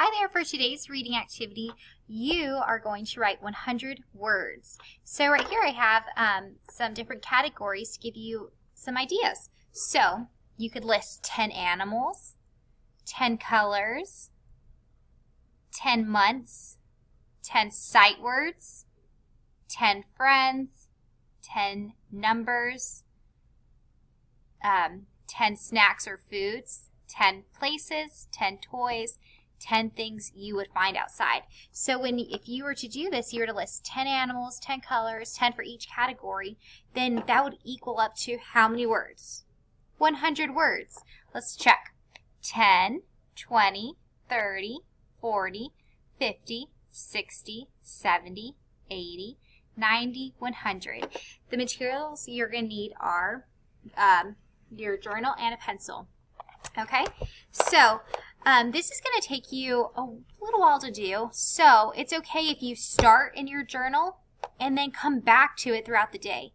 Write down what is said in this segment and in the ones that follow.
Hi there. For today's reading activity, you are going to write 100 words. So right here I have some different categories to give you some ideas. So you could list 10 animals, 10 colors, 10 months, 10 sight words, 10 friends, 10 numbers, 10 snacks or foods, 10 places, 10 toys, 10 things you would find outside. So if you were to do this, you were to list 10 animals, 10 colors, 10 for each category, then that would equal up to how many words? 100 words. Let's check. 10, 20, 30, 40, 50, 60, 70, 80, 90, 100. The materials you're going to need are your journal and a pencil. Okay, so this is going to take you a little while to do, so it's okay if you start in your journal and then come back to it throughout the day.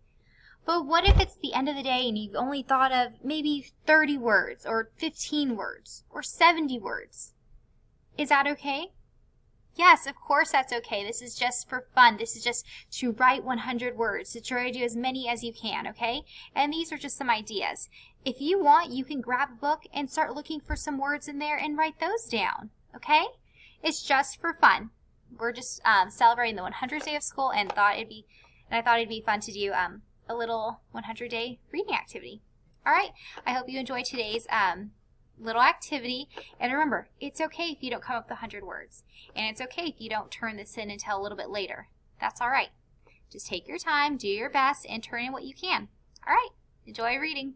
But what if it's the end of the day and you've only thought of maybe 30 words or 15 words or 70 words? Is that okay? Yes, of course that's okay. This is just for fun. This is just to write 100 words, to try to do as many as you can, okay? And these are just some ideas. If you want, you can grab a book and start looking for some words in there and write those down, okay? It's just for fun. We're just celebrating the 100th day of school, and I thought it'd be fun to do a little 100-day reading activity. All right, I hope you enjoyed today's little activity, and remember, it's okay if you don't come up with 100 words, and it's okay if you don't turn this in until a little bit later. That's all right. Just take your time, do your best, and turn in what you can. All right, enjoy reading.